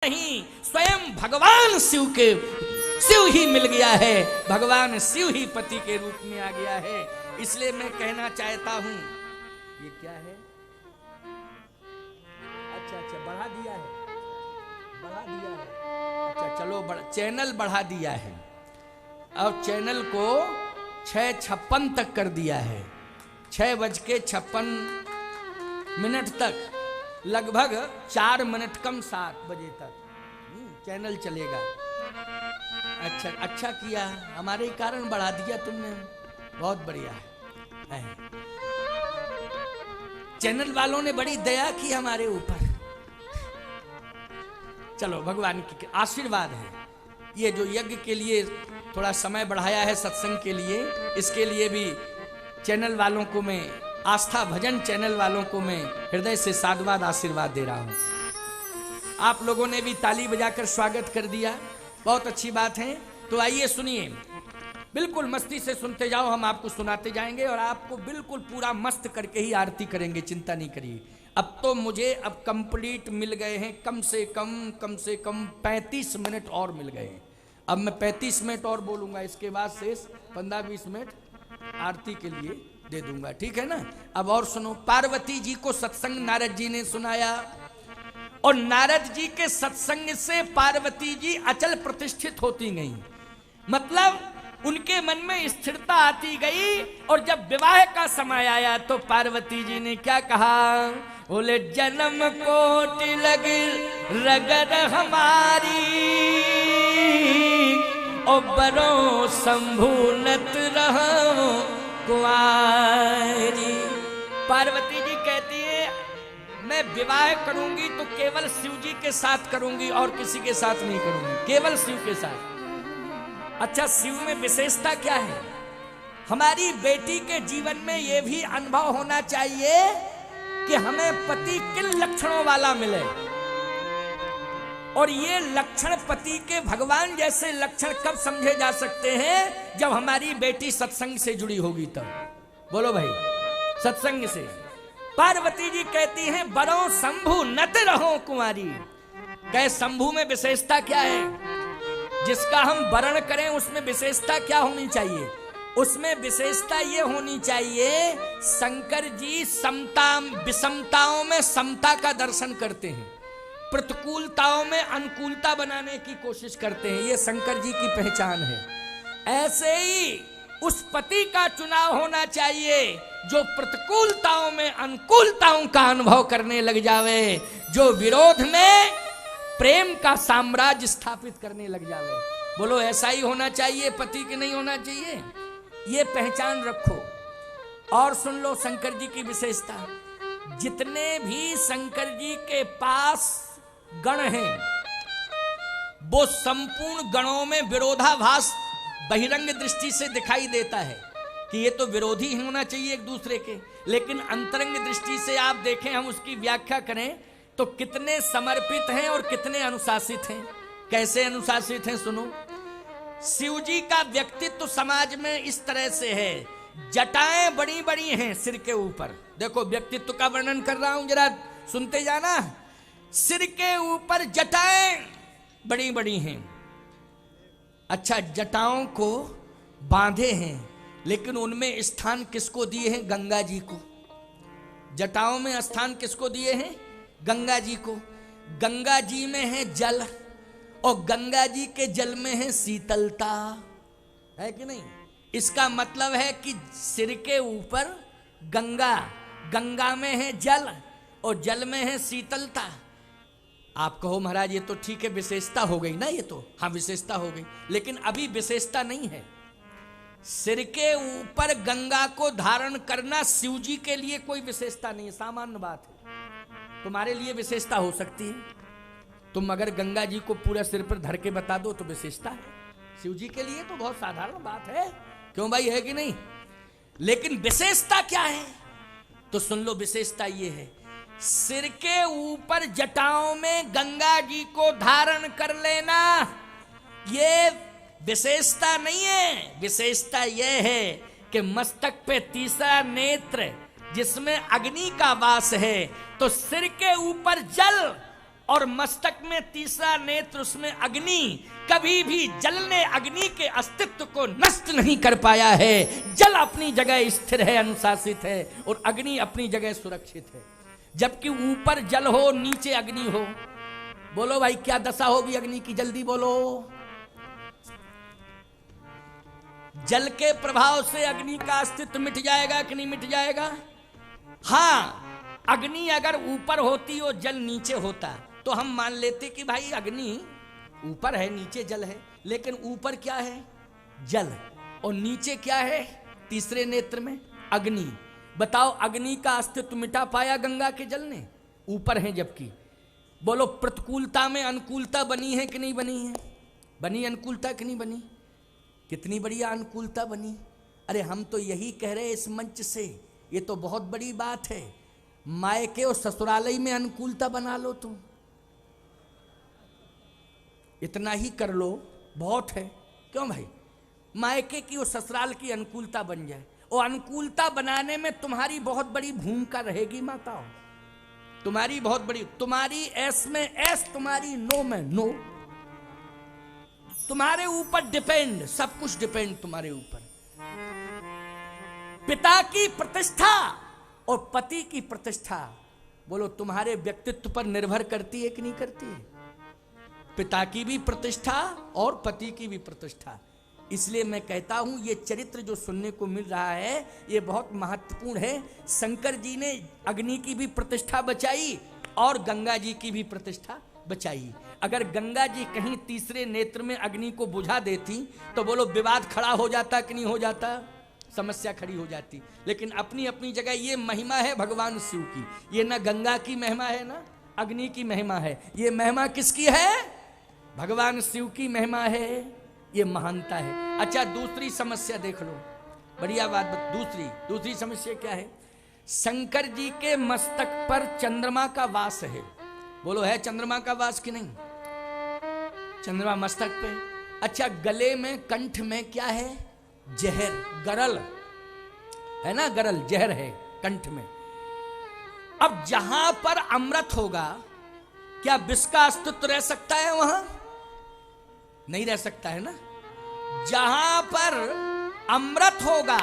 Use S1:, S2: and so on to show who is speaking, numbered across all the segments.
S1: नहीं, स्वयं भगवान शिव ही मिल गया है, भगवान शिव ही पति के रूप में आ गया है। इसलिए मैं कहना चाहता हूं, ये क्या है? अच्छा बढ़ा दिया है, अच्छा चलो चैनल बढ़ा दिया है। अब चैनल को 6:56 तक कर दिया है, 6:56 तक, लगभग 4 मिनट कम 7 बजे तक चैनल चलेगा। अच्छा किया, हमारे कारण बढ़ा दिया तुमने, बहुत बढ़िया है। चैनल वालों ने बड़ी दया की हमारे ऊपर। चलो भगवान की आशीर्वाद है। ये जो यज्ञ के लिए थोड़ा समय बढ़ाया है सत्संग के लिए, इसके लिए भी चैनल वालों को मैं, आस्था भजन चैनल वालों को मैं हृदय से साधुवाद आशीर्वाद दे रहा हूं। आप लोगों ने भी ताली बजाकर स्वागत कर दिया, बहुत अच्छी बात है। तो आइए सुनिए, बिल्कुल मस्ती से सुनते जाओ, हम आपको सुनाते जाएंगे और आपको बिल्कुल पूरा मस्त करके ही आरती करेंगे, चिंता नहीं करिए। अब तो मुझे अब कंप्लीट मिल गए हैं, कम से कम 35 मिनट और मिल गए हैं। अब मैं 35 मिनट और बोलूंगा, इसके बाद शेष 15-20 मिनट आरती के लिए दे दूंगा, ठीक है ना। अब और सुनो, पार्वती जी को सत्संग नारद जी ने सुनाया और नारद जी के सत्संग से पार्वती जी अचल प्रतिष्ठित होती गई, मतलब उनके मन में स्थिरता आती गई। और जब विवाह का समय आया तो पार्वती जी ने क्या कहा? बोले जन्म कोटि लगी रगड़ हमारी, और बरो संभूनत रहो कुंवारी। पार्वती जी कहती है मैं विवाह करूंगी तो केवल शिव जी के साथ करूंगी और किसी के साथ नहीं करूंगी, केवल शिव के साथ। अच्छा, शिव में विशेषता क्या है? हमारी बेटी के जीवन में यह भी अनुभव होना चाहिए कि हमें पति किन लक्षणों वाला मिले, और ये लक्षण पति के भगवान जैसे लक्षण कब समझे जा सकते हैं? जब हमारी बेटी सत्संग से जुड़ी होगी तब। बोलो भाई, सत्संग से। पार्वती जी कहती हैं बरो शंभु नत रहो कुंवारी। कहे शंभु में विशेषता क्या है? जिसका हम वर्ण करें उसमें विशेषता क्या होनी चाहिए? उसमें विशेषता ये होनी चाहिए, शंकर जी समता विषमताओं में समता का दर्शन करते हैं, प्रतिकूलताओं में अनुकूलता बनाने की कोशिश करते हैं, ये शंकर जी की पहचान है। ऐसे ही उस पति का चुनाव होना चाहिए जो प्रतिकूलताओं में अनुकूलताओं का अनुभव करने लग जावे, जो विरोध में प्रेम का साम्राज्य स्थापित करने लग जावे। बोलो, ऐसा ही होना चाहिए पति की, नहीं होना चाहिए? ये पहचान रखो। और सुन लो शंकर जी की विशेषता। जितने भी शंकर जी के पास गण हैं, वो संपूर्ण गणों में विरोधाभास बहिरंग दृष्टि से दिखाई देता है कि ये तो विरोधी ही होना चाहिए एक दूसरे के, लेकिन अंतरंग दृष्टि से आप देखें, हम उसकी व्याख्या करें तो कितने समर्पित हैं और कितने अनुशासित हैं। कैसे अनुशासित हैं सुनो। शिव जी का व्यक्तित्व समाज में इस तरह से है, जटाएं बड़ी बड़ी हैं सिर के ऊपर। देखो, व्यक्तित्व का वर्णन कर रहा हूं, जरा सुनते जाना। सिर के ऊपर जटाएं बड़ी बड़ी हैं। अच्छा, जटाओं को बांधे हैं, लेकिन उनमें स्थान किसको दिए हैं? गंगा जी को। जटाओं में स्थान किसको दिए हैं? गंगा जी को। गंगा जी में है जल, और गंगा जी के जल में है शीतलता, है कि नहीं? इसका मतलब है कि सिर के ऊपर गंगा, गंगा में है जल और जल में है शीतलता। आप कहो महाराज ये तो ठीक है, विशेषता हो गई ना, ये तो हाँ विशेषता हो गई, लेकिन अभी विशेषता नहीं है। सिर के ऊपर गंगा को धारण करना शिव जी के लिए कोई विशेषता नहीं है, सामान्य बात है। तुम्हारे लिए विशेषता हो सकती है, तुम अगर गंगा जी को पूरा सिर पर धर के बता दो तो विशेषता है। शिव जी के लिए तो बहुत साधारण बात है, क्यों भाई, है कि नहीं? लेकिन विशेषता क्या है? तो सुन लो, विशेषता ये है, सिर के ऊपर जटाओं में गंगा जी को धारण कर लेना, ये विशेषता नहीं है। विशेषता यह है कि मस्तक पे तीसरा नेत्र जिसमें अग्नि का वास है, तो सिर के ऊपर जल और मस्तक में तीसरा नेत्र, उसमें अग्नि। कभी भी जल ने अग्नि के अस्तित्व को नष्ट नहीं कर पाया है। जल अपनी जगह स्थिर है, अनुशासित है, और अग्नि अपनी जगह सुरक्षित है। जबकि ऊपर जल हो, नीचे अग्नि हो, बोलो भाई क्या दशा होगी अग्नि की, जल्दी बोलो। जल के प्रभाव से अग्नि का अस्तित्व मिट जाएगा कि नहीं मिट जाएगा? हाँ, अग्नि अगर ऊपर होती और जल नीचे होता तो हम मान लेते कि भाई अग्नि ऊपर है, नीचे जल है। लेकिन ऊपर क्या है? जल, और नीचे क्या है? तीसरे नेत्र में अग्नि। बताओ, अग्नि का अस्तित्व मिटा पाया गंगा के जल ने? ऊपर है जबकि। बोलो, प्रतिकूलता में अनुकूलता बनी है कि नहीं बनी है? बनी अनुकूलता कि नहीं बनी? कितनी बढ़िया अनुकूलता बनी। अरे हम तो यही कह रहे हैं इस मंच से, ये तो बहुत बड़ी बात है। मायके और ससुरालय में अनुकूलता बना लो तुम, इतना ही कर लो, बहुत है। क्यों भाई? मायके की और ससुराल की अनुकूलता बन जाए, और अनुकूलता बनाने में तुम्हारी बहुत बड़ी भूमिका रहेगी माताओं, तुम्हारी बहुत बड़ी। तुम्हारी एस में एस, तुम्हारी नो में नो, तुम्हारे ऊपर डिपेंड, सब कुछ डिपेंड तुम्हारे ऊपर। पिता की प्रतिष्ठा और पति की प्रतिष्ठा, बोलो तुम्हारे व्यक्तित्व पर निर्भर करती है कि नहीं करती है? पिता की भी प्रतिष्ठा और पति की भी प्रतिष्ठा। इसलिए मैं कहता हूं ये चरित्र जो सुनने को मिल रहा है ये बहुत महत्वपूर्ण है। शंकर जी ने अग्नि की भी प्रतिष्ठा बचाई और गंगा जी की भी प्रतिष्ठा बचाई। अगर गंगा जी कहीं तीसरे नेत्र में अग्नि को बुझा देती तो बोलो विवाद खड़ा हो जाता कि नहीं हो जाता? समस्या खड़ी हो जाती। लेकिन अपनी अपनी जगह ये महिमा है भगवान शिव की। ये ना गंगा की महिमा है ना अग्नि की महिमा है, ये महिमा किसकी है? भगवान शिव की महिमा है, ये महानता है। अच्छा, दूसरी समस्या देख लो, बढ़िया बात। दूसरी समस्या क्या है? शंकर जी के मस्तक पर चंद्रमा का वास है। बोलो, है चंद्रमा का वास कि नहीं? चंद्रमा मस्तक पे। अच्छा, गले में कंठ में क्या है? जहर, गरल है ना, गरल जहर है कंठ में। अब जहां पर अमृत होगा क्या विष का अस्तित्व रह सकता है? वहां नहीं रह सकता है ना। जहां पर अमृत होगा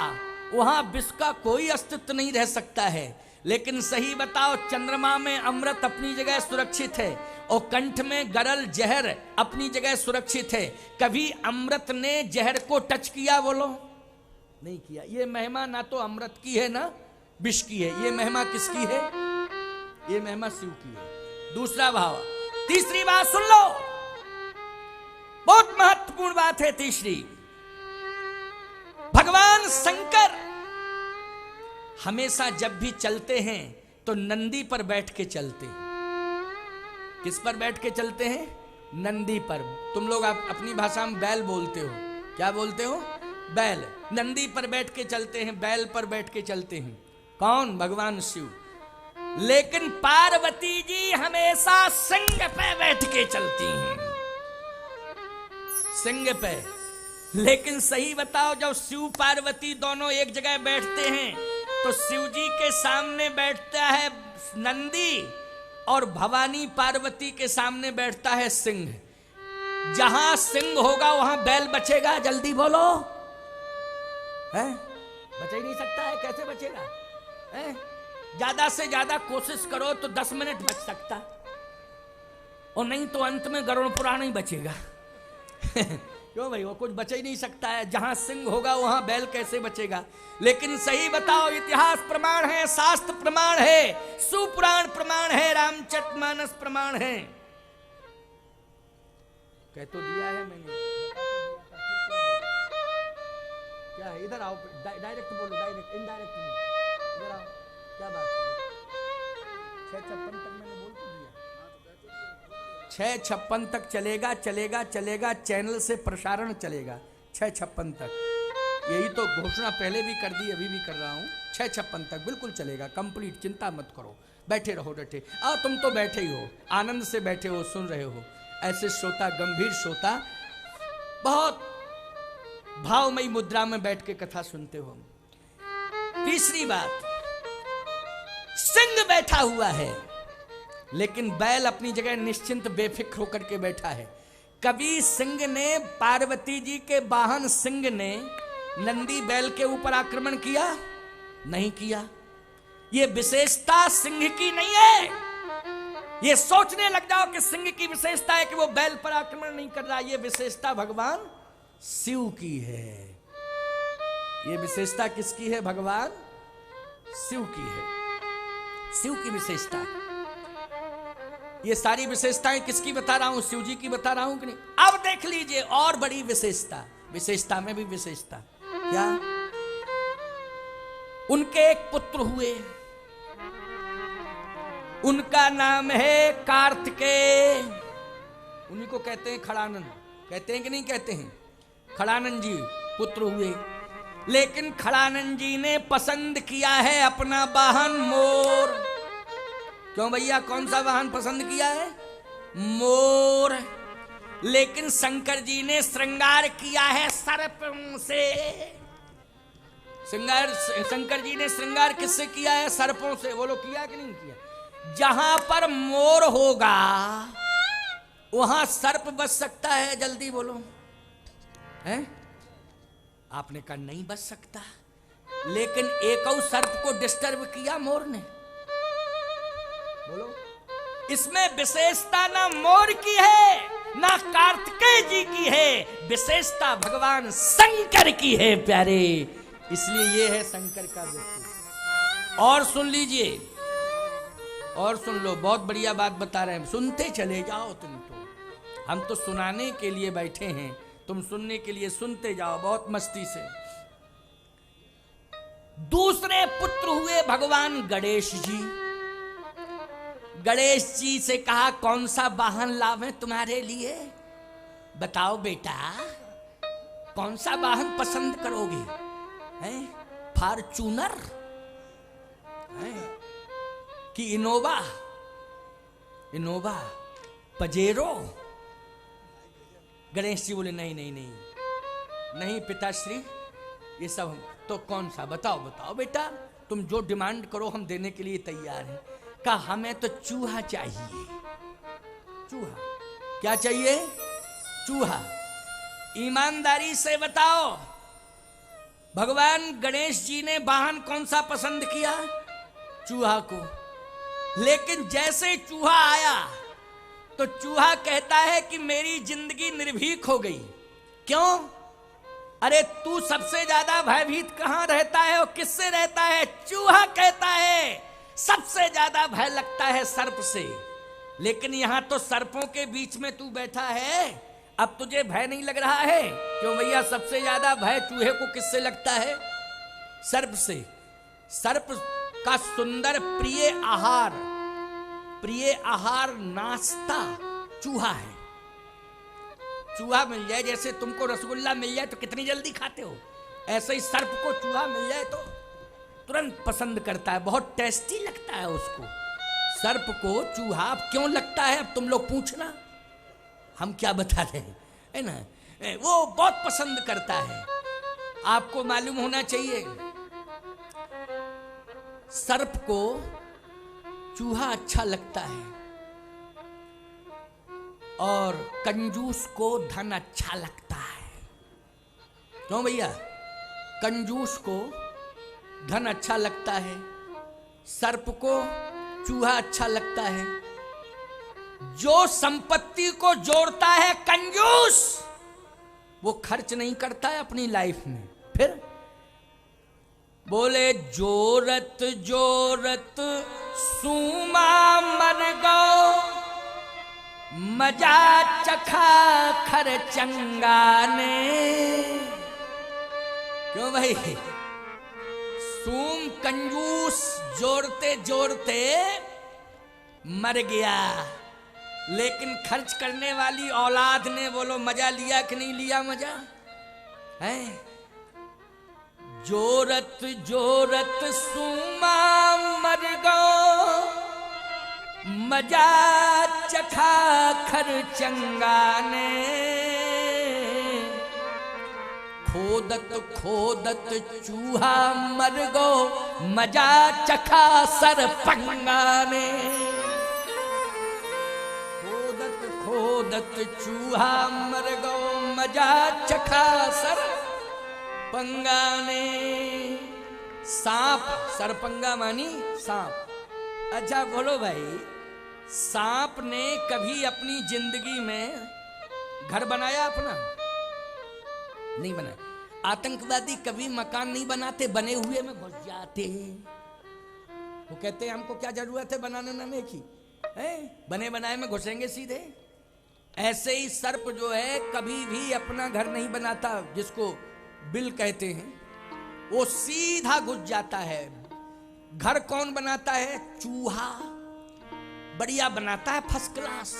S1: वहां विष का कोई अस्तित्व नहीं रह सकता है। लेकिन सही बताओ, चंद्रमा में अमृत अपनी जगह सुरक्षित है और कंठ में गरल जहर अपनी जगह सुरक्षित है। कभी अमृत ने जहर को टच किया? बोलो, नहीं किया। ये महिमा ना तो अमृत की है ना विष की है, ये महिमा किसकी है? ये महिमा शिव की है। दूसरा भाव। तीसरी बात सुन लो, बहुत महत्वपूर्ण बात है तीसरी। भगवान शंकर हमेशा जब भी चलते हैं तो नंदी पर बैठ के चलते हैं। किस पर बैठ के चलते हैं? नंदी पर। तुम लोग अपनी भाषा में बैल बोलते हो, क्या बोलते हो? बैल। नंदी पर बैठ के चलते हैं, बैल पर बैठ के चलते हैं। कौन? भगवान शिव। लेकिन पार्वती जी हमेशा सिंह पे बैठ के चलती हैं, सिंह पे। लेकिन सही बताओ, जब शिव पार्वती दोनों एक जगह बैठते हैं तो शिव जी के सामने बैठता है नंदी और भवानी पार्वती के सामने बैठता है सिंह। जहां सिंह होगा वहां बैल बचेगा? जल्दी बोलो, है? बच ही नहीं सकता है। कैसे बचेगा? है? ज्यादा से ज्यादा कोशिश करो तो 10 मिनट बच सकता, और नहीं तो अंत में गरुड़ पुराण ही बचेगा। क्यों भाई? वो कुछ बच ही नहीं सकता है। जहां सिंह होगा वहां बैल कैसे बचेगा? लेकिन सही बताओ, इतिहास प्रमाण है, शास्त्र प्रमाण है, सुपुराण प्रमाण है, रामचरितमानस प्रमाण है। कह तो दिया है मैंने। क्या है? इधर आओ, डायरेक्ट बोलो, डायरेक्ट, इनडायरेक्ट नहीं। इधर आओ, क्या बात है? 6:56 तक मैंने बोल तो दिया। 6:56 तक चलेगा, चलेगा, चलेगा। चैनल से प्रसारण चलेगा 6:56 तक। यही तो घोषणा पहले भी कर दी, अभी भी कर रहा हूं। 6:56 तक बिल्कुल चलेगा, कंप्लीट। चिंता मत करो, बैठे रहो डटे। आओ, तुम तो बैठे ही हो, आनंद से बैठे हो, सुन रहे हो। ऐसे श्रोता, गंभीर श्रोता, बहुत भावमयी मुद्रा में बैठ के कथा सुनते हो। तीसरी बात, सिंह बैठा हुआ है लेकिन बैल अपनी जगह निश्चिंत बेफिक्र होकर के बैठा है। कभी सिंह ने, पार्वती जी के वाहन सिंह ने नंदी बैल के ऊपर आक्रमण किया? नहीं किया। ये विशेषता सिंह की नहीं है। ये सोचने लग जाओ कि सिंह की विशेषता है कि वो बैल पर आक्रमण नहीं कर रहा। ये विशेषता भगवान शिव की है। ये विशेषता किसकी है? भगवान शिव की है। शिव की विशेषता है। ये सारी विशेषताएं किसकी बता रहा हूं? शिव जी की बता रहा हूं कि नहीं? अब देख लीजिए और बड़ी विशेषता, विशेषता में भी विशेषता। क्या? उनके एक पुत्र हुए, उनका नाम है कार्तिकेय। उन्हीं को कहते हैं खड़ानन। कहते हैं कि नहीं कहते हैं? खड़ानन जी पुत्र हुए, लेकिन खड़ानन जी ने पसंद किया है अपना वाहन मोर। क्यों भैया, कौन सा वाहन पसंद किया है? मोर। लेकिन शंकर जी ने श्रृंगार किया है सर्प से। श्रृंगार, शंकर जी ने श्रृंगार किससे किया है? सर्पों से। बोलो किया कि नहीं किया? जहां पर मोर होगा वहां सर्प बच सकता है? जल्दी बोलो। है? आपने कहा नहीं बच सकता, लेकिन एक और सर्प को डिस्टर्ब किया मोर ने। बोलो। इसमें विशेषता ना मोर की है ना कार्तिकेय जी की है, विशेषता भगवान शंकर की है प्यारे। इसलिए ये है शंकर का व्यक्ति। और सुन लीजिए, और सुन लो, बहुत बढ़िया बात बता रहे हैं, सुनते चले जाओ। हम तो सुनाने के लिए बैठे हैं, तुम सुनने के लिए सुनते जाओ बहुत मस्ती से। दूसरे पुत्र हुए भगवान गणेश जी। गणेश जी से कहा कौन सा वाहन लावें तुम्हारे लिए? बताओ बेटा, कौन सा वाहन पसंद करोगे? हैं? फॉर्च्यूनर कि Innova? Innova, Pajero? Ganesh ji बोले नहीं नहीं नहीं नहीं पिताश्री, ये सब तो कौन सा? बताओ बताओ बेटा, तुम जो डिमांड करो हम देने के लिए तैयार हैं। कहा हमें तो चूहा चाहिए। चूहा? क्या चाहिए? चूहा। ईमानदारी से बताओ, भगवान गणेश जी ने वाहन कौन सा पसंद किया? चूहा को। लेकिन जैसे चूहा आया तो चूहा कहता है कि मेरी जिंदगी निर्भीक हो गई। क्यों? अरे तू सबसे ज्यादा भयभीत कहां रहता है और किससे रहता है? चूहा कहता है सबसे ज्यादा भय लगता है सर्प से। लेकिन यहां तो सर्पों के बीच में तू बैठा है, अब तुझे भय नहीं लग रहा है? क्यों भैया, सबसे ज्यादा भय चूहे को किससे लगता है? सर्प से। सर्प का सुंदर प्रिय आहार नाश्ता चूहा है। चूहा मिल जाए, जैसे तुमको रसगुल्ला मिल जाए तो कितनी जल्दी खाते हो, ऐसे ही सर्प को चूहा मिल जाए तो तुरंत पसंद करता है, बहुत टेस्टी लगता है उसको। सर्प को चूहा अब क्यों लगता है, अब तुम लोग पूछना, हम क्या बता रहे हैं, है ना? वो बहुत पसंद करता है। आपको मालूम होना चाहिए, सर्प को चूहा अच्छा लगता है और कंजूस को धन अच्छा लगता है। क्यों भैया? कंजूस को धन अच्छा लगता है, सर्प को चूहा अच्छा लगता है। जो संपत्ति को जोड़ता है कंजूस, वो खर्च नहीं करता है अपनी लाइफ में। फिर बोले जोरत जोरत सूमा मर गो, मजा चखा खरचंगा ने। क्यों भाई? सूम कंजूस जोड़ते जोड़ते मर गया, लेकिन खर्च करने वाली औलाद ने बोलो मजा लिया कि नहीं लिया? मजा है। जोरत जोरत सूमा मर गो, मजा चखा खरचंगा ने। खोदत खोदत चूहा मर गो, मजा चखा सरपंगा ने। यशोदत चूहा मर गो मजा चखा सर पंगा ने। सांप, सरपंगा मानी सांप। अच्छा बोलो भाई, सांप ने कभी अपनी जिंदगी में घर बनाया अपना? नहीं बनाया। आतंकवादी कभी मकान नहीं बनाते, बने हुए में घुस जाते। वो कहते हैं हमको क्या जरूरत है बनाने बनाने की, है बने बनाए में घुसेंगे सीधे। ऐसे ही सर्प जो है कभी भी अपना घर नहीं बनाता, जिसको बिल कहते हैं, वो सीधा घुस जाता है। घर कौन बनाता है? चूहा बढ़िया बनाता है, फर्स्ट क्लास,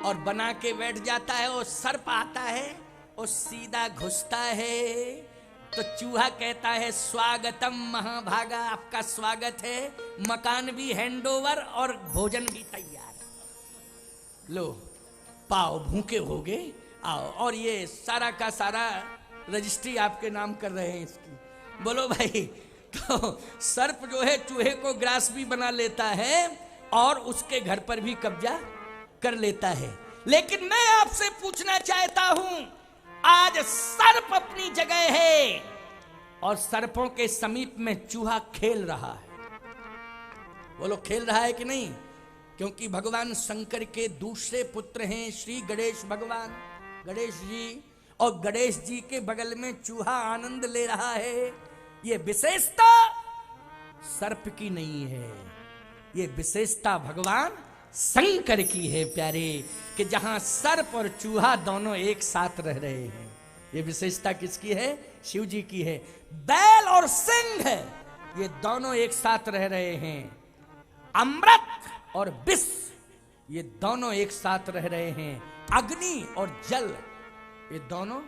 S1: और बना के बैठ जाता है। और सर्प आता है और सीधा घुसता है, तो चूहा कहता है स्वागतम महाभागा, आपका स्वागत है, मकान भी हैंडओवर और भोजन भी तैयार। लो पाओ, भूखे हो गए, आओ। और ये सारा का सारा रजिस्ट्री आपके नाम कर रहे हैं इसकी। बोलो भाई, तो सर्प जो है चूहे को ग्रास भी बना लेता है और उसके घर पर भी कब्जा कर लेता है। लेकिन मैं आपसे पूछना चाहता हूं, आज सर्प अपनी जगह है और सर्पों के समीप में चूहा खेल रहा है। बोलो खेल रहा है कि नहीं? क्योंकि भगवान शंकर के दूसरे पुत्र हैं श्री गणेश भगवान, गणेश जी, और गणेश जी के बगल में चूहा आनंद ले रहा है। ये विशेषता सर्प की नहीं है, ये विशेषता भगवान शंकर की है प्यारे, कि जहां सर्प और चूहा दोनों एक साथ रह रहे हैं। ये विशेषता किसकी है? शिव जी की है। बैल और सिंह ये दोनों एक साथ रह रहे हैं। अमृत और विष ये दोनों एक साथ रह रहे हैं। अग्नि और जल ये दोनों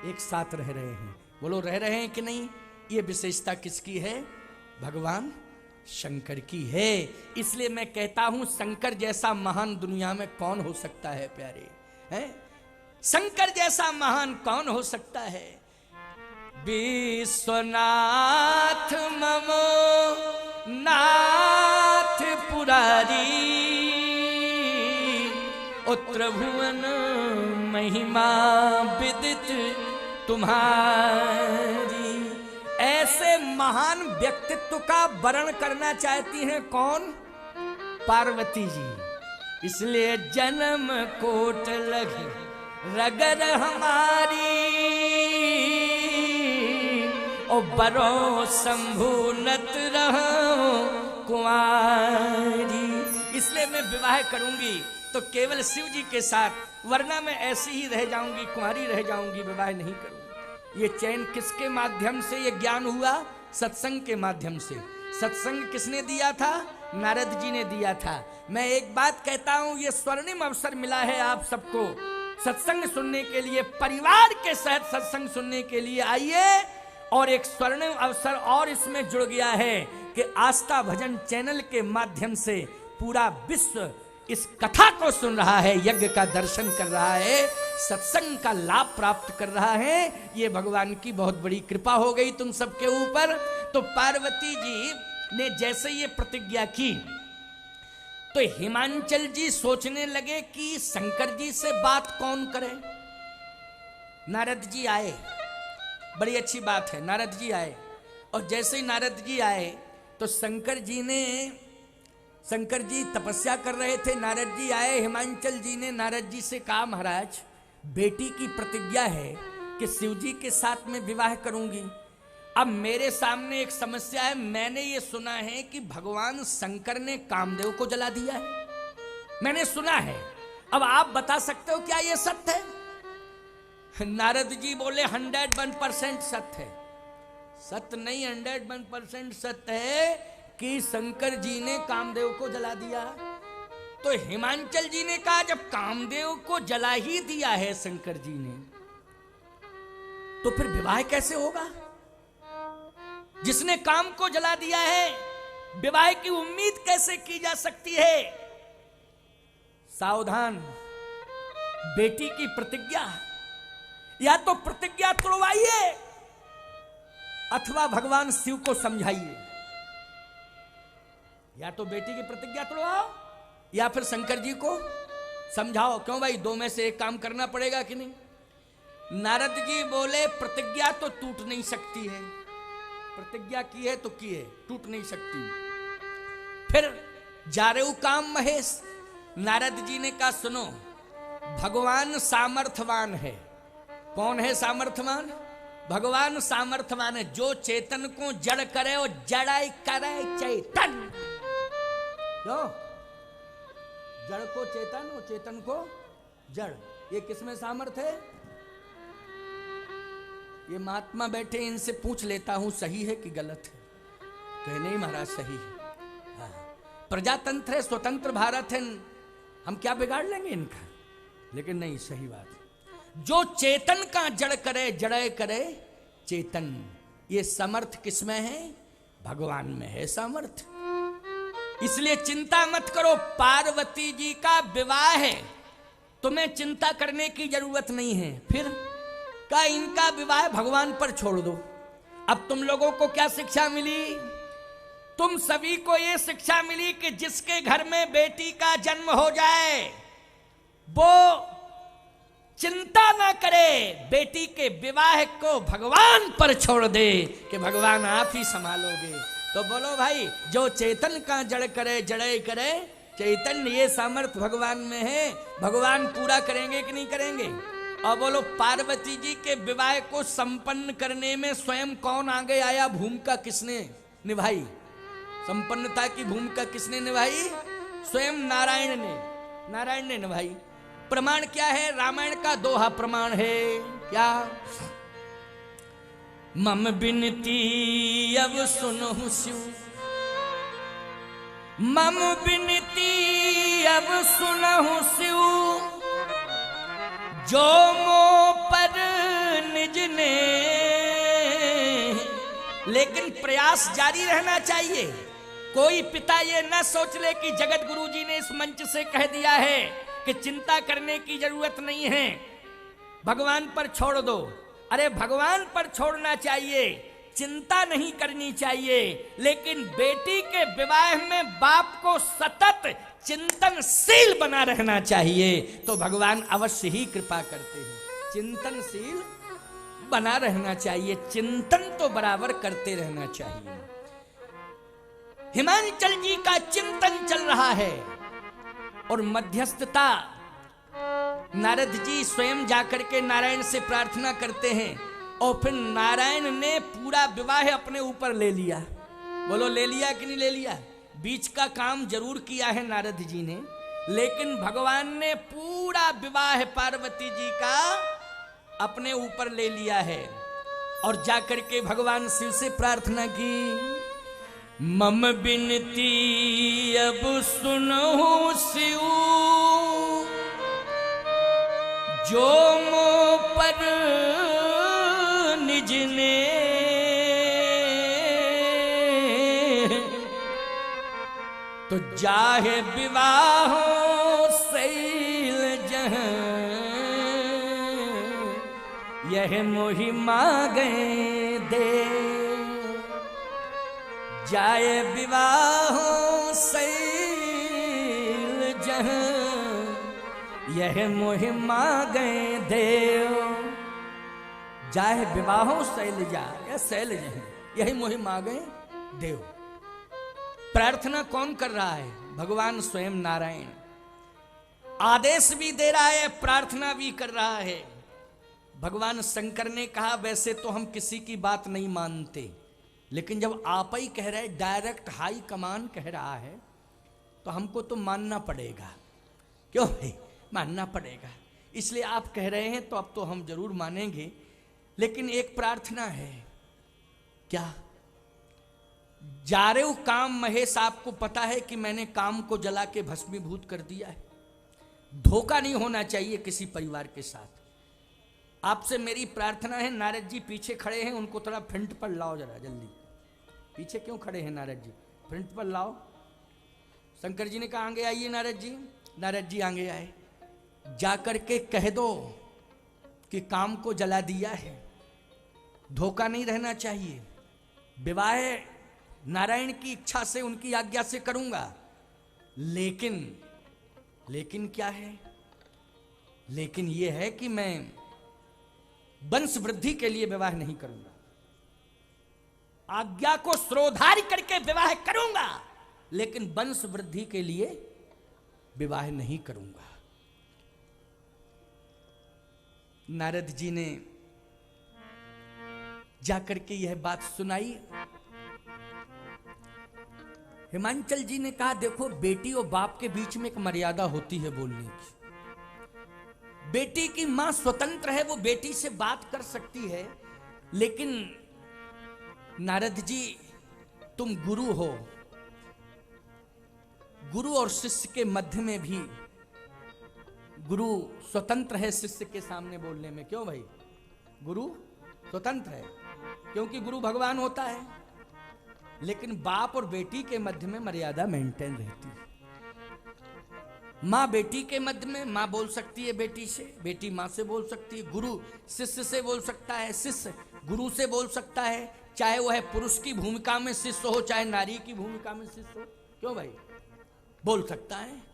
S1: एक साथ रह रहे हैं। बोलो रह रहे हैं कि नहीं? ये विशेषता किसकी है? भगवान शंकर की है। इसलिए मैं कहता हूं शंकर जैसा महान दुनिया में कौन हो सकता है प्यारे, हैं? शंकर जैसा महान कौन हो सकता है? विश्वनाथ ममो नाथ पुरारी, उत्र भुवन महिमा विदित तुम्हारी। ऐसे महान व्यक्तित्व का वर्ण करना चाहती हैं कौन? पार्वती जी। इसलिए जन्म कोट लग रगर हमारी, ओ बरो शंभु नत रहो कुंवारी। इसलिए मैं विवाह करूंगी तो केवल शिव जी के साथ, वरना मैं ऐसी ही रह जाऊंगी, कुंवारी रह जाऊंगी, विवाह नहीं करूंगी। ये चैन किसके माध्यम से ये ज्ञान हुआ? सत्संग के माध्यम से। सत्संग किसने दिया था? नारद जी ने दिया था। मैं एक बात कहता हूं, ये स्वर्णिम अवसर मिला है आप सबको सत्संग सुनने के लिए, परिवार के साथ सत्संग सुनने के लिए आइए। और एक स्वर्णिम अवसर और इसमें जुड़ गया है कि आस्था भजन चैनल के माध्यम से पूरा विश्व इस कथा को सुन रहा है, यज्ञ का दर्शन कर रहा है, सत्संग का लाभ प्राप्त कर रहा है। ये भगवान की बहुत बड़ी कृपा हो गई तुम सबके ऊपर। तो पार्वती जी ने जैसे ये प्रतिज्ञा की तो हिमांचल जी सोचने लगे कि शंकर जी से बात कौन करे। नारद जी आए, बड़ी अच्छी बात है, नारद जी आए। और जैसे ही नारद जी आए तो शंकर जी तपस्या कर रहे थे, नारद जी आए। हिमांचल जी ने नारद जी से कहा महाराज बेटी की प्रतिज्ञा है कि शिव जी के साथ में विवाह करूंगी। अब मेरे सामने एक समस्या है, मैंने ये सुना है कि भगवान शंकर ने कामदेव को जला दिया है, मैंने सुना है। अब आप बता सकते हो क्या ये सत्य है? नारद जी बोले 101% सत्य है। सत्य नहीं, 101% सत्य है कि शंकर जी ने कामदेव को जला दिया। तो हिमांचल जी ने कहा जब कामदेव को जला ही दिया है शंकर जी ने, तो फिर विवाह कैसे होगा? जिसने काम को जला दिया है विवाह की उम्मीद कैसे की जा सकती है? सावधान, बेटी की प्रतिज्ञा, या तो प्रतिज्ञा तोड़वाइए अथवा भगवान शिव को समझाइए। या तो बेटी की प्रतिज्ञा तोड़वाओ या फिर शंकर जी को समझाओ क्यों भाई, दो में से एक काम करना पड़ेगा कि नहीं? नारद जी बोले प्रतिज्ञा तो टूट नहीं सकती है, प्रतिज्ञा की है तो की है, टूट नहीं सकती। फिर जा रहे हो काम महेश। नारद जी ने कहा सुनो, भगवान सामर्थवान है। कौन है सामर्थवान? भगवान सामर्थवान है। जो चेतन को जड़ करे और जड़ाई करे चेतन। क्यों? जड़ को चेतन और चेतन को जड़, ये किसमें सामर्थ है? ये महात्मा बैठे, इनसे पूछ लेता हूं सही है कि गलत है। कहे नहीं महाराज सही है। हाँ। प्रजातंत्र है, स्वतंत्र भारत है, हम क्या बिगाड़ लेंगे इनका? लेकिन नहीं, सही बात है। जो चेतन का जड़ करे जड़े करे चेतन, ये समर्थ किसमें है? भगवान में है समर्थ। इसलिए चिंता मत करो, पार्वती जी का विवाह है, तुम्हें चिंता करने की जरूरत नहीं है। फिर का इनका विवाह भगवान पर छोड़ दो। अब तुम लोगों को क्या शिक्षा मिली? तुम सभी को यह शिक्षा मिली कि जिसके घर में बेटी का जन्म हो जाए वो चिंता ना करे, बेटी के विवाह को भगवान पर छोड़ दे कि भगवान आप ही संभालोगे। तो बोलो भाई, जो चेतन का जड़ करे जड़े करे चैतन्य, ये सामर्थ भगवान में है। भगवान पूरा करेंगे कि नहीं करेंगे? और बोलो, पार्वती जी के विवाह को संपन्न करने में स्वयं कौन आगे आया? भूमिका किसने निभाई? संपन्नता की भूमिका किसने निभाई? स्वयं नारायण ने, नारायण ने निभाई। प्रमाण क्या है? रामायण का दोहा प्रमाण है। क्या? मम बिनती अब सुनहु शिव, मम बिनती अब सुनहु शिव, जो मो पर निज ने। लेकिन प्रयास जारी रहना चाहिए। कोई पिता ये न सोच ले कि जगत गुरु जी ने इस मंच से कह दिया है कि चिंता करने की जरूरत नहीं है, भगवान पर छोड़ दो। अरे भगवान पर छोड़ना चाहिए, चिंता नहीं करनी चाहिए। लेकिन बेटी के विवाह में बाप को सतत चिंतनशील बना रहना चाहिए, तो भगवान अवश्य ही कृपा करते हैं। चिंतनशील बना रहना चाहिए, चिंतन तो बराबर करते रहना चाहिए। हिमांचल जी का चिंतन चल रहा है और मध्यस्थता नारद जी स्वयं जाकर के नारायण से प्रार्थना करते हैं और फिर नारायण ने पूरा विवाह अपने ऊपर ले लिया। बोलो ले लिया कि नहीं ले लिया? बीच का काम जरूर किया है नारद जी ने, लेकिन भगवान ने पूरा विवाह पार्वती जी का अपने ऊपर ले लिया है। और जाकर के भगवान शिव से प्रार्थना की, मम बिनती अब सुनो शिव, जो मो पर निज ने। तो जाहे विवाह शैल जहां, यह मोहि मांगे दे। जाए विवाह शैल जहां, यह मोहि मांगे देव। जाए विवाह शैल जा, यह शैल जहां, यही मोहि मांगे देव। प्रार्थना कौन कर रहा है? भगवान स्वयं नारायण। आदेश भी दे रहा है, प्रार्थना भी कर रहा है। भगवान शंकर ने कहा वैसे तो हम किसी की बात नहीं मानते, लेकिन जब आप ही कह रहे, डायरेक्ट हाई कमान कह रहा है, तो हमको तो मानना पड़ेगा। क्यों भाई? मानना पड़ेगा। इसलिए आप कह रहे हैं तो अब तो हम जरूर मानेंगे। लेकिन एक प्रार्थना है। क्या? जा रहे हो काम महेश, आपको पता है कि मैंने काम को जला के भस्मीभूत कर दिया है। धोखा नहीं होना चाहिए किसी परिवार के साथ। आपसे मेरी प्रार्थना है, नारद जी पीछे खड़े हैं, उनको थोड़ा फ्रंट पर लाओ जरा जल्दी। पीछे क्यों खड़े हैं नारद जी? फ्रंट पर लाओ। शंकर जी ने कहा आगे आइए नारद जी। नारद जी आगे आए। जाकर के कह दो कि काम को जला दिया है। धोखा नहीं रहना चाहिए। विवाह नारायण की इच्छा से, उनकी आज्ञा से करूंगा, लेकिन क्या है? लेकिन यह है कि मैं वंश वृद्धि के लिए विवाह नहीं करूंगा, आज्ञा को श्रोधार्य करके विवाह करूंगा, लेकिन वंश वृद्धि के लिए विवाह नहीं करूंगा। नारद जी ने जाकर के यह बात सुनाई। हिमांचल जी ने कहा, देखो बेटी और बाप के बीच में एक मर्यादा होती है बोलने की। बेटी की मां स्वतंत्र है, वो बेटी से बात कर सकती है, लेकिन नारद जी तुम गुरु हो, गुरु और शिष्य के मध्य में भी गुरु स्वतंत्र है शिष्य के सामने बोलने में। क्यों भाई? गुरु स्वतंत्र है क्योंकि गुरु भगवान होता है, लेकिन बाप और बेटी के मध्य में मर्यादा मेंटेन रहती है। माँ बेटी के मध्य में माँ बोल सकती है बेटी से, बेटी माँ से बोल सकती है, गुरु शिष्य से बोल सकता है, शिष्य गुरु से बोल सकता है, चाहे वह पुरुष की भूमिका में शिष्य हो चाहे नारी की भूमिका में शिष्य हो। क्यों भाई? बोल सकता है।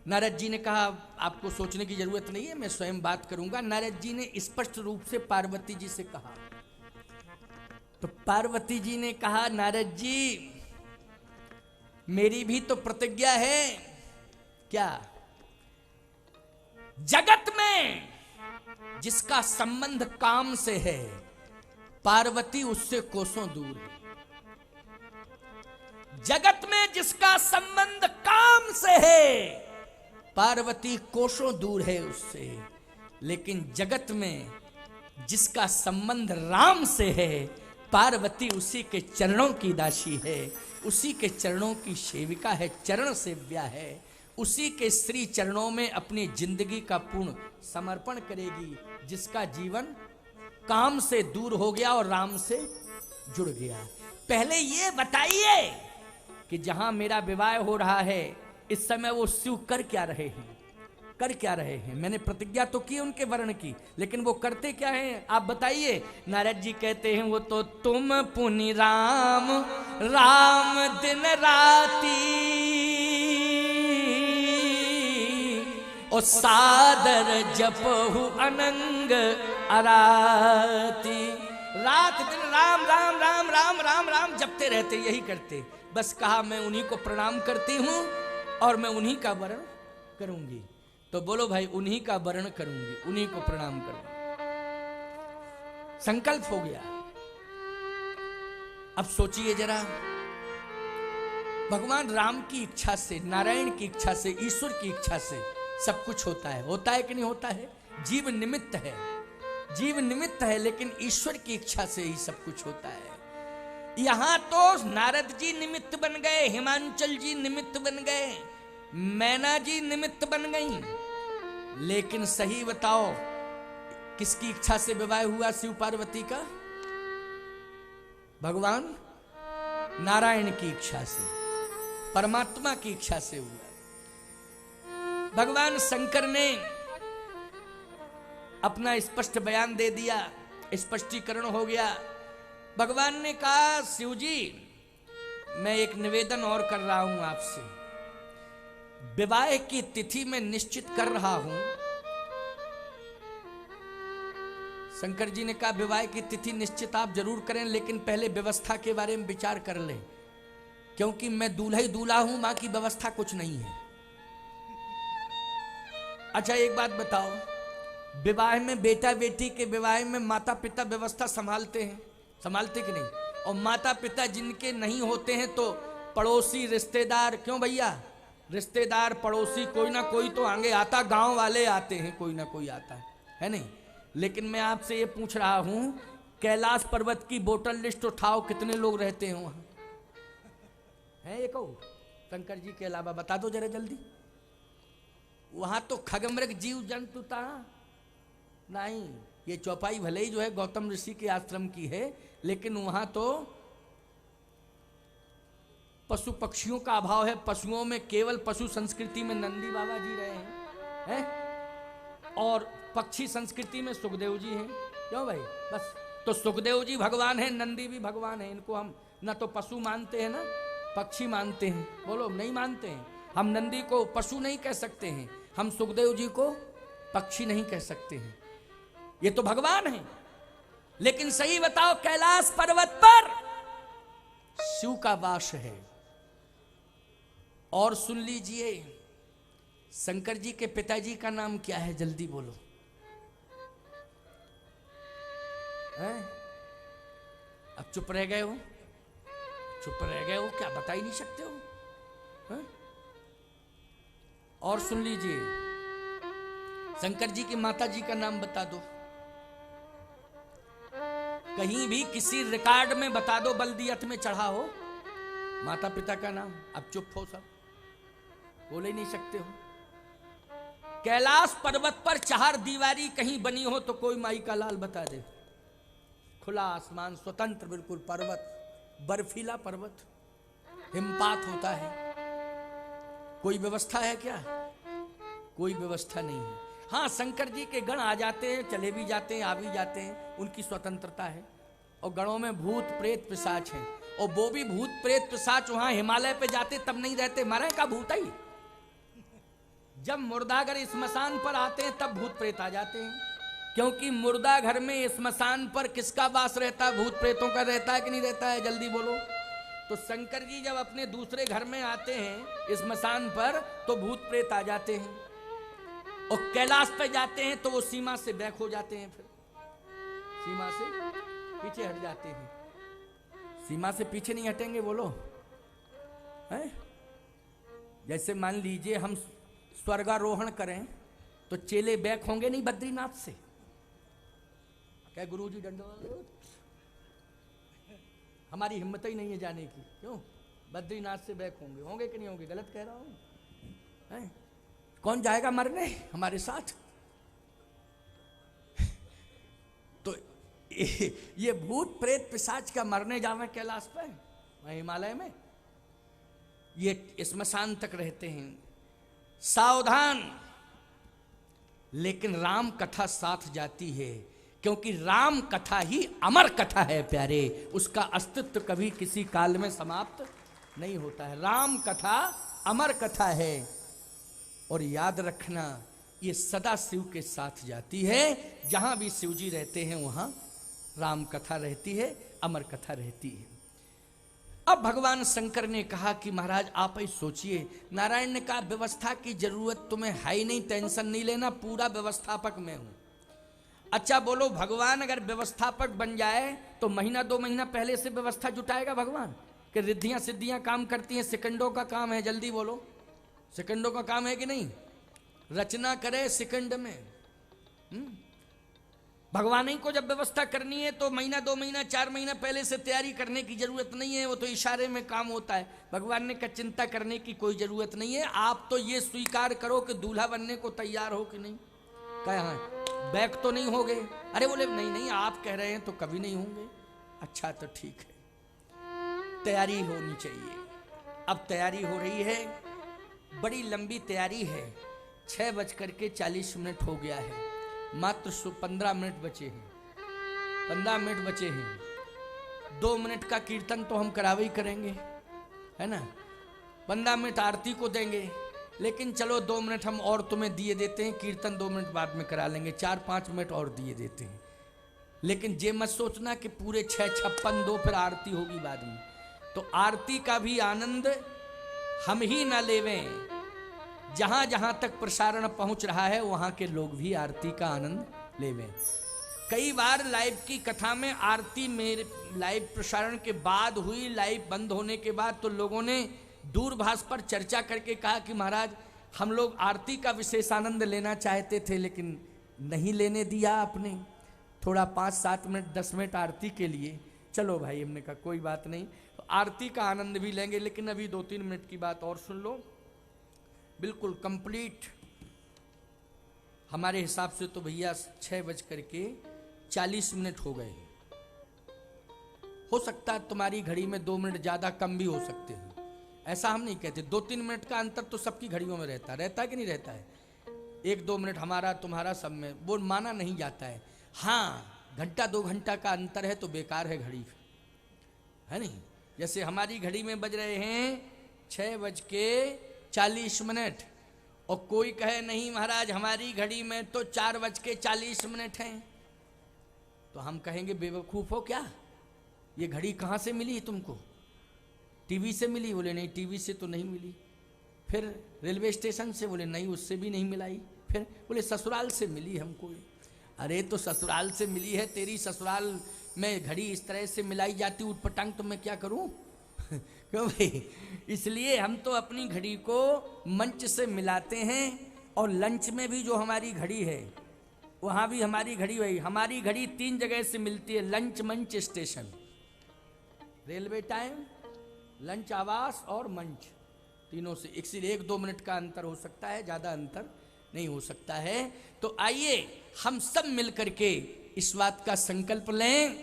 S1: नारद जी ने कहा आपको सोचने की जरूरत नहीं है, मैं स्वयं बात करूंगा। नारद जी ने स्पष्ट रूप से पार्वती जी से कहा। तो पार्वती जी ने कहा, नारद जी मेरी भी तो प्रतिज्ञा है। क्या? जगत में जिसका संबंध काम से है, पार्वती उससे कोसों दूर है। जगत में जिसका संबंध काम से है, पार्वती कोसों दूर है उससे। लेकिन जगत में जिसका संबंध राम से है, पार्वती उसी के चरणों की दासी है, उसी के चरणों की सेविका है, चरण सेव्या है, उसी के श्री चरणों में अपनी जिंदगी का पूर्ण समर्पण करेगी। जिसका जीवन काम से दूर हो गया और राम से जुड़ गया। पहले ये बताइए कि जहां मेरा विवाह हो रहा है इस समय वो शिव कर क्या रहे हैं? कर क्या रहे हैं? मैंने प्रतिज्ञा तो की उनके वर्ण की, लेकिन वो करते क्या हैं आप बताइए। नारद जी कहते हैं, वो तो तुम पुनि राम राम दिन राती, और सादर जपहु अनंग अराती। रात दिन राम राम राम राम राम राम जपते रहते, यही करते। बस कहा मैं उन्हीं को प्रणाम करती हूं और मैं उन्हीं का वर्ण करूंगी। तो बोलो भाई, उन्हीं का वर्ण करूंगी, उन्हीं को प्रणाम करूंगी। संकल्प हो गया। अब सोचिए जरा, भगवान राम की इच्छा से, नारायण की इच्छा से, ईश्वर की इच्छा से सब कुछ होता है। होता है कि नहीं होता है? जीव निमित्त है, जीव निमित्त है, लेकिन ईश्वर की इच्छा से ही सब कुछ होता है। यहां तो नारद जी निमित्त बन गए, हिमांचल जी निमित्त बन गए, मैना जी निमित्त बन गई, लेकिन सही बताओ किसकी इच्छा से विवाह हुआ शिव पार्वती का? भगवान नारायण की इच्छा से, परमात्मा की इच्छा से हुआ। भगवान शंकर ने अपना स्पष्ट बयान दे दिया, स्पष्टीकरण हो गया। भगवान ने कहा, शिव जी मैं एक निवेदन और कर रहा हूं आपसे। विवाह की तिथि मैं निश्चित कर रहा हूं। शंकर जी ने कहा, विवाह की तिथि निश्चित आप जरूर करें, लेकिन पहले व्यवस्था के बारे में विचार कर लें, क्योंकि मैं दूल्हा ही दूल्हा हूं, मां की व्यवस्था कुछ नहीं है। अच्छा एक बात बताओ, विवाह में बेटा बेटी के विवाह में माता पिता व्यवस्था संभालते हैं, संभालते कि नहीं? और माता पिता जिनके नहीं होते हैं तो पड़ोसी रिश्तेदार, क्यों भैया, रिश्तेदार पड़ोसी कोई ना कोई तो आगे आता, गांव वाले आते हैं, कोई ना कोई आता है नहीं? लेकिन मैं आपसे ये पूछ रहा हूं, कैलाश पर्वत की वोटर लिस्ट उठाओ, कितने लोग रहते हैं वहां? है ये कहो शंकर जी के अलावा, बता दो जरा जल्दी। वहां तो खगमृग जीव जंतु था नहीं। ये चौपाई भले ही जो है गौतम ऋषि के आश्रम की है, लेकिन वहां तो पशु पक्षियों का अभाव है। पशुओं में केवल पशु संस्कृति में नंदी बाबा जी रहे हैं, और पक्षी संस्कृति में सुखदेव जी हैं। क्यों भाई? बस तो सुखदेव जी भगवान हैं, नंदी भी भगवान हैं। इनको हम ना तो पशु मानते हैं ना पक्षी मानते हैं। बोलो नहीं मानते हैं? हम नंदी को पशु नहीं कह सकते हैं, हम सुखदेव जी को पक्षी नहीं कह सकते हैं, ये तो भगवान है। लेकिन सही बताओ, कैलाश पर्वत पर शिव का वास है। और सुन लीजिए, शंकर जी के पिताजी का नाम क्या है, जल्दी बोलो। है? अब चुप रह गए हो, चुप रह गए हो, क्या बता ही नहीं सकते हो? है? और सुन लीजिए, शंकर जी की माता जी का नाम बता दो, कहीं भी किसी रिकॉर्ड में बता दो, बल्दियत में चढ़ा हो माता पिता का नाम। अब चुप हो सब, बोल ही नहीं सकते हो। कैलाश पर्वत पर चार दीवारी कहीं बनी हो तो कोई माई का लाल बता दे। खुला आसमान, स्वतंत्र बिल्कुल पर्वत, बर्फीला पर्वत, हिमपात होता है, कोई व्यवस्था है क्या? कोई व्यवस्था नहीं है। हाँ, शंकर जी के गण आ जाते हैं, चले भी जाते हैं, आ भी जाते हैं, उनकी स्वतंत्रता है। और गणों में भूत प्रेत पिशाच हैं, और वो भी भूत प्रेत पिशाच वहां हिमालय पे जाते तब नहीं रहते, मरे का भूत ही। जब मुर्दागर स्मशान पर आते हैं तब भूत प्रेत आ जाते हैं, क्योंकि मुर्दा घर में स्मशान पर किसका वास रहता है? भूत प्रेतों का रहता है कि नहीं रहता है? जल्दी बोलो। तो शंकर जी जब अपने दूसरे घर में आते हैं स्मशान पर तो भूत प्रेत आ जाते हैं, और कैलाश पे जाते हैं तो वो सीमा से बैक हो जाते हैं, फिर सीमा से पीछे हट जाते हैं। सीमा से पीछे नहीं हटेंगे, बोलो है? जैसे मान लीजिए हम स्वर्गारोहण करें तो चेले बैक होंगे नहीं बद्रीनाथ से? क्या गुरुजी दंडवत? हमारी हिम्मत ही नहीं है जाने की, क्यों? बद्रीनाथ से बैक होंगे, होंगे कि नहीं होंगे? गलत कह रहा हूं? कौन जाएगा मरने हमारे साथ? तो ये भूत प्रेत पिशाच का मरने जावे कैलाश पे, वहां हिमालय में, ये स्मशान तक रहते हैं। सावधान, लेकिन राम कथा साथ जाती है, क्योंकि राम कथा ही अमर कथा है प्यारे, उसका अस्तित्व कभी किसी काल में समाप्त नहीं होता है। राम कथा अमर कथा है, और याद रखना ये सदा शिव के साथ जाती है। जहां भी शिव जी रहते हैं वहां राम कथा रहती है, अमर कथा रहती है। अब भगवान शंकर ने कहा कि महाराज आप ही सोचिए। नारायण ने कहा व्यवस्था की जरूरत तुम्हें है ही नहीं, टेंशन नहीं लेना, पूरा व्यवस्थापक मैं हूं। अच्छा बोलो, भगवान अगर व्यवस्थापक बन जाए तो महीना 2 महीना पहले से व्यवस्था जुटाएगा भगवान? कि रिद्धियां सिद्धियां काम करती हैं, सेकंडों का काम है, जल्दी बोलो, सेकंडों का काम है कि नहीं? रचना करे सेकंड में। भगवान ही को जब व्यवस्था करनी है तो महीना 2 महीना 4 महीना पहले से तैयारी करने की जरूरत नहीं है, वो तो इशारे में काम होता है। भगवान ने कहा चिंता करने की कोई जरूरत नहीं है, आप तो ये स्वीकार करो कि दूल्हा बनने को तैयार हो कि नहीं। कहा हाँ, बैक तो नहीं हो गए? अरे बोले नहीं नहीं, आप कह रहे हैं तो कभी नहीं होंगे। अच्छा तो ठीक है, तैयारी होनी चाहिए। अब तैयारी हो रही है, बड़ी लंबी तैयारी है। 6:40 हो गया है, मात्र 15 मिनट बचे हैं, 15 मिनट बचे हैं। 2 मिनट का कीर्तन तो हम करावे ही करेंगे, है ना? 15 मिनट आरती को देंगे, लेकिन चलो 2 मिनट हम और तुम्हें दिए देते हैं, कीर्तन 2 मिनट बाद में करा लेंगे, 4-5 मिनट और दिए देते हैं। लेकिन ये मत सोचना कि पूरे 6:56 दो, फिर आरती होगी बाद में। तो आरती का भी आनंद हम ही ना लेवें, जहां जहां तक प्रसारण पहुंच रहा है वहां के लोग भी आरती का आनंद लेवें। कई बार लाइव की कथा में आरती मेरे लाइव प्रसारण के बाद हुई, लाइव बंद होने के बाद तो लोगों ने दूरभाष पर चर्चा करके कहा कि महाराज हम लोग आरती का विशेष आनंद लेना चाहते थे लेकिन नहीं लेने दिया आपने, थोड़ा 5-7 मिनट 10 मिनट आरती के लिए। चलो भाई, हमने कहा कोई बात नहीं, तो आरती का आनंद भी लेंगे, लेकिन अभी 2-3 मिनट की बात और सुन लो। बिल्कुल कंप्लीट हमारे हिसाब से तो भैया 6:40 हो गए। हो सकता है तुम्हारी घड़ी में 2 मिनट ज्यादा कम भी हो सकते हैं, ऐसा हम नहीं कहते। 2-3 मिनट का अंतर तो सबकी घड़ियों में रहता है कि नहीं रहता है? 1-2 मिनट हमारा तुम्हारा सब में वो माना नहीं जाता है। हाँ, घंटा 2 घंटा का अंतर है तो बेकार है घड़ी, है नहीं? जैसे हमारी घड़ी में बज रहे हैं 6:40 और कोई कहे नहीं महाराज हमारी घड़ी में तो 4:40 हैं, तो हम कहेंगे बेवकूफ हो क्या, ये घड़ी कहाँ से मिली तुमको? टीवी से मिली? बोले नहीं टीवी से तो नहीं मिली। फिर रेलवे स्टेशन से? बोले नहीं उससे भी नहीं मिलाई। फिर बोले ससुराल से मिली हमको। अरे तो ससुराल से मिली है, तेरी ससुराल में घड़ी इस तरह से मिलाई जाती उटपटांग, तो मैं क्या करूं? क्यों भाई? इसलिए हम तो अपनी घड़ी को मंच से मिलाते हैं, और लंच में भी जो हमारी घड़ी है वहाँ भी हमारी घड़ी वही। हमारी घड़ी 3 जगह से मिलती है, लंच, मंच, स्टेशन। रेलवे टाइम, लंच आवास और मंच, तीनों से। इसीलिए 1-2 मिनट का अंतर हो सकता है, ज़्यादा अंतर नहीं हो सकता है। तो आइए हम सब मिलकर के इस बात का संकल्प लें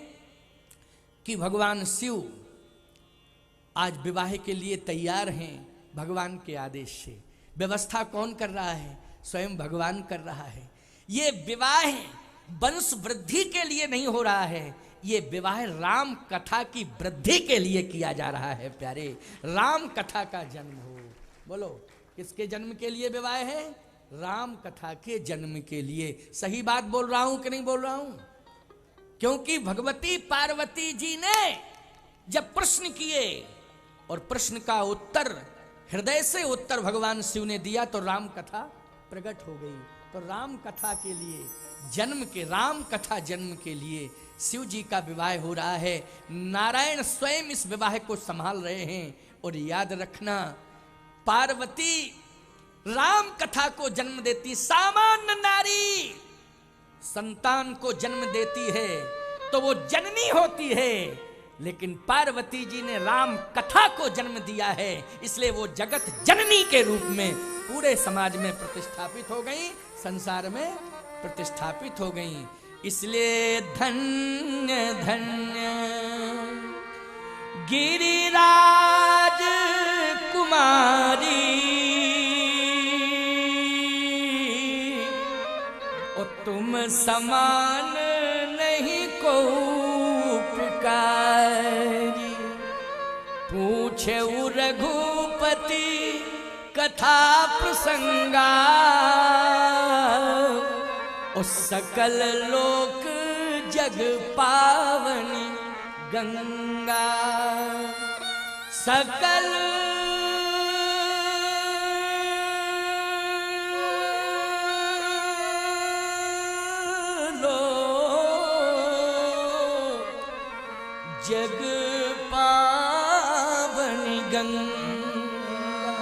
S1: कि भगवान शिव आज विवाह के लिए तैयार हैं भगवान के आदेश से। व्यवस्था कौन कर रहा है? स्वयं भगवान कर रहा है। ये विवाह वंश वृद्धि के लिए नहीं हो रहा है, ये विवाह राम कथा की वृद्धि के लिए किया जा रहा है। प्यारे, राम कथा का जन्म हो। बोलो किसके जन्म के लिए विवाह है? राम कथा के जन्म के लिए। सही बात बोल रहा हूं कि नहीं बोल रहा हूं? क्योंकि भगवती पार्वती जी ने जब प्रश्न किए और प्रश्न का उत्तर, हृदय से उत्तर भगवान शिव ने दिया, तो राम कथा प्रकट हो गई। तो राम कथा के लिए जन्म के, राम कथा जन्म के लिए शिव जी का विवाह हो रहा है। नारायण स्वयं इस विवाह को संभाल रहे हैं। और याद रखना, पार्वती राम कथा को जन्म देती, सामान्य नारी संतान को जन्म देती है तो वो जननी होती है, लेकिन पार्वती जी ने राम कथा को जन्म दिया है, इसलिए वो जगत जननी के रूप में पूरे समाज में प्रतिष्ठापित हो गई, संसार में प्रतिष्ठापित हो गई। इसलिए धन्य धन्य गिरिराज कुमारी, और तुम समान नहीं को पुकारी। पूछे रघुपति कथा प्रसंगा, और सकल लोक जग पावनी गंगा। सकल जग पावनी गंगा,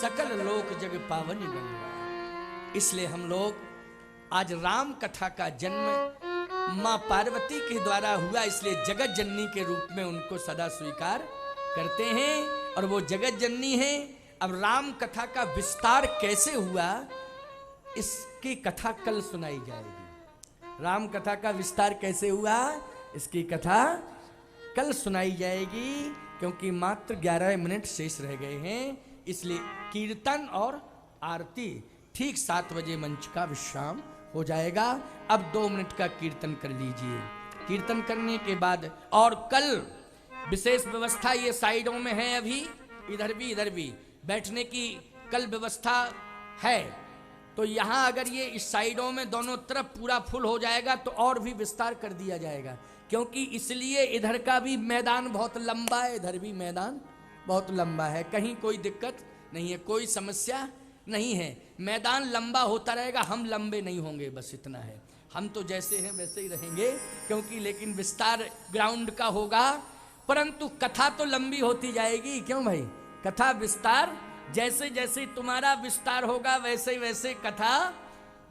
S1: सकल लोक जग पावनी गंगा। इसलिए हम लोग आज राम कथा का जन्म मां पार्वती के द्वारा हुआ, इसलिए जगत जननी के रूप में उनको सदा स्वीकार करते हैं, और वो जगत जननी है। अब राम कथा का विस्तार कैसे हुआ, इसकी कथा कल सुनाई जाएगी। राम कथा का विस्तार कैसे हुआ, इसकी कथा कल सुनाई जाएगी, क्योंकि मात्र 11 मिनट शेष रह गए हैं। इसलिए कीर्तन और आरती ठीक 7 बजे मंच का विश्राम हो जाएगा। अब 2 मिनट का कीर्तन कर लीजिए। कीर्तन करने के बाद, और कल विशेष व्यवस्था ये साइडों में है, अभी इधर भी बैठने की कल व्यवस्था है। तो यहाँ अगर ये इस साइडों में दोनों तरफ पूरा फुल हो जाएगा तो और भी विस्तार कर दिया जाएगा, क्योंकि इसलिए इधर का भी मैदान बहुत लंबा है, इधर भी मैदान बहुत लंबा है। कहीं कोई दिक्कत नहीं है, कोई समस्या नहीं है। मैदान लंबा होता रहेगा, हम लंबे नहीं होंगे, बस इतना है। हम तो जैसे हैं वैसे ही रहेंगे, क्योंकि लेकिन विस्तार ग्राउंड का होगा, परंतु कथा तो लंबी होती जाएगी। क्यों भाई? कथा विस्तार, जैसे जैसे तुम्हारा विस्तार होगा वैसे वैसे कथा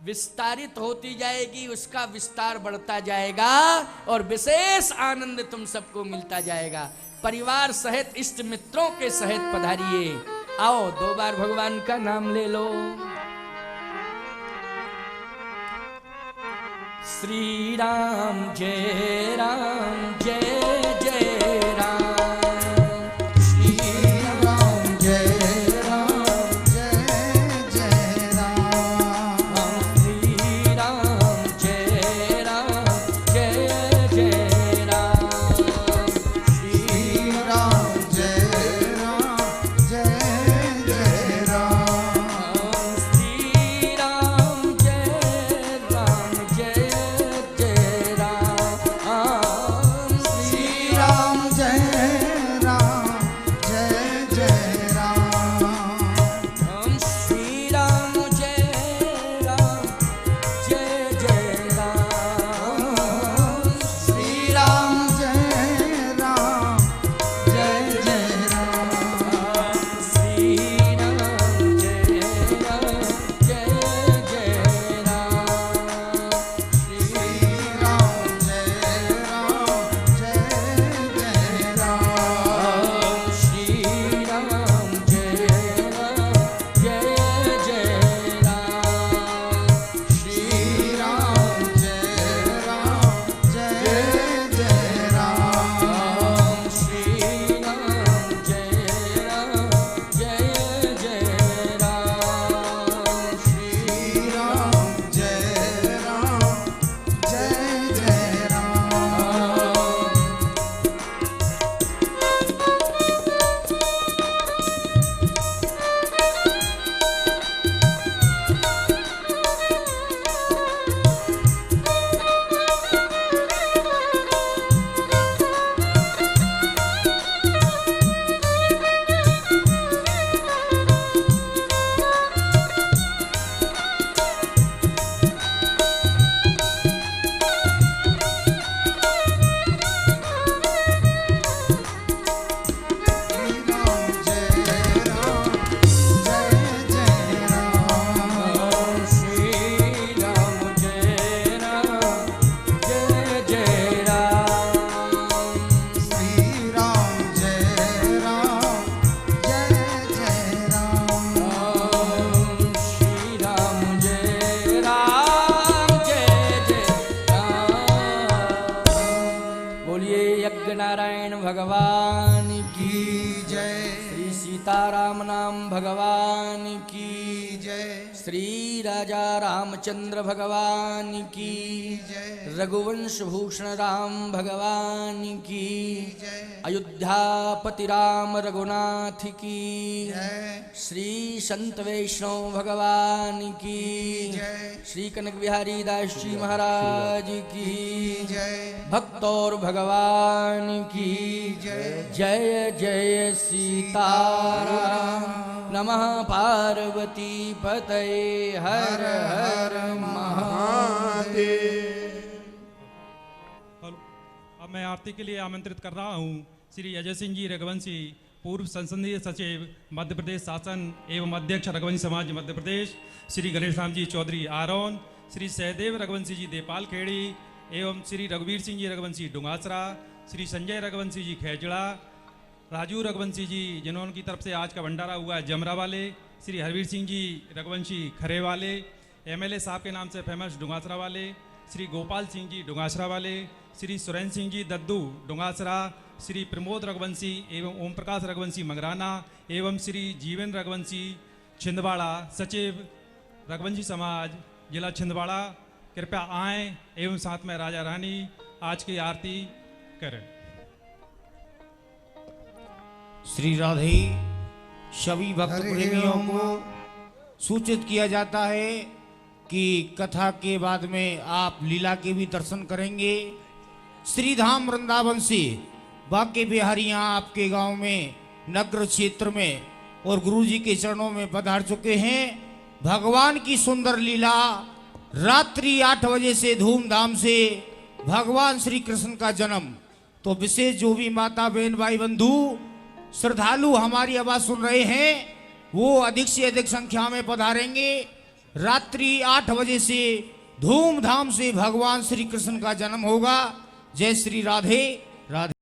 S1: विस्तारित होती जाएगी, उसका विस्तार बढ़ता जाएगा, और विशेष आनंद तुम सबको मिलता जाएगा। परिवार सहित, इष्ट मित्रों के सहित पधारिए। आओ 2 बार भगवान का नाम ले लो। श्री राम जय राम, जय जय राम। भगवान की
S2: जय।
S1: श्री सीताराम नाम भगवान की
S2: जय।
S1: श्री राजा रामचंद्र भगवान की
S2: जय।
S1: रघुवंश भूषण राम भगवान की
S2: जय।
S1: अयोध्यापति राम रघुनाथ की
S2: जय।
S1: श्री संत वैष्णव भगवान की
S2: जय।
S1: श्री कनक बिहारी दास जी महाराज की
S2: जय।
S1: भक्त और भगवान की
S2: जय।
S1: जय जय सीताराम नमः पार्वती पतये हर हर महादेव।
S3: अब मैं आरती के लिए आमंत्रित कर रहा हूँ श्री अजय सिंह जी रघुवंशी, पूर्व संसदीय सचिव मध्य प्रदेश शासन एवं अध्यक्ष रघुवंशी समाज मध्य प्रदेश, श्री गणेश राम जी चौधरी आरोन, श्री सहदेव रघुवंशी जी देपाल खेड़ी एवं श्री रघुवीर सिंह जी रघुवंशी डुंगासरा, श्री संजय रघुवंशी जी खेजड़ा, राजू रघुवंशी जी जिन्होंने की तरफ से आज का भंडारा हुआ है जमरा वाले, श्री हरवीर सिंह जी रघुवंशी खरे वाले, एमएलए साहब के नाम से फेमस डुंगासरा वाले, श्री गोपाल सिंह जी डुंगासरा वाले, श्री सुरेंद्र सिंह जी दद्दू डुंगासरा, श्री प्रमोद रघुवंशी एवं ओम प्रकाश रघुवंशी मंगराना एवं श्री जीवन रघुवंशी छिंदवाड़ा, सचिव रघुवंशी समाज जिला छिंदवाड़ा, कृपया आएँ एवं साथ में राजा रानी आज की आरती करें।
S4: श्री राधे सभी भक्त प्रेमियों को सूचित किया जाता है कि कथा के बाद में आप लीला के भी दर्शन करेंगे। श्री धाम वृंदावन से बाके बिहारी यहाँ आपके गांव में नगर क्षेत्र में और गुरु जी के चरणों में पधार चुके हैं। भगवान की सुंदर लीला रात्रि 8 बजे से धूमधाम से भगवान श्री कृष्ण का जन्म। तो विशेष जो भी माता बहन भाई बंधु श्रद्धालु हमारी आवाज सुन रहे हैं वो अधिक से अधिक संख्या में पधारेंगे। रात्रि 8 बजे से धूमधाम से भगवान श्री कृष्ण का जन्म होगा। जय श्री राधे राधे।